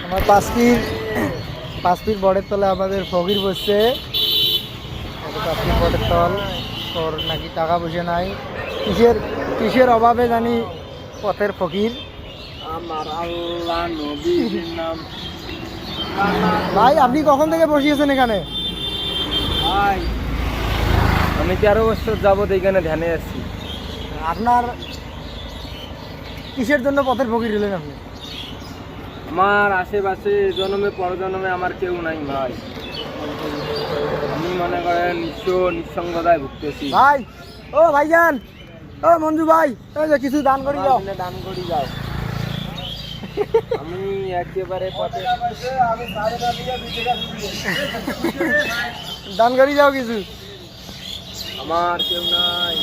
আমার 5 ফিট বড়ের তলে আমাদের ফকির বসছে। 5 ফিট বড়ের তল, তোর নাকি টাকা পয়সা নাই, কিসের অভাবে জানি পথের ফকির। আমার আল্লাহ নবীর নাম। ভাই আপনি কখন থেকে বসিয়েছেন এখানে? ভাই আমি 13 বছর যাবত এইখানে ধ্যানে আছি। আপনার কিসের জন্য পথের ফকির হলেন আপনি? আমার আশেপাশে জন্মে পরজন্মে আমার কেউ নাই ভাই। আমি মনে করেন নিঃসঙ্গতায় ভুগতেছি। ভাই ও ভাইজান, ও মঞ্জু ভাই, এই যে কিছু দান করি যাও। দান করি যাও। আমি একেবারে পথে দান করি যাও কিছু। আমার কেউ নাই।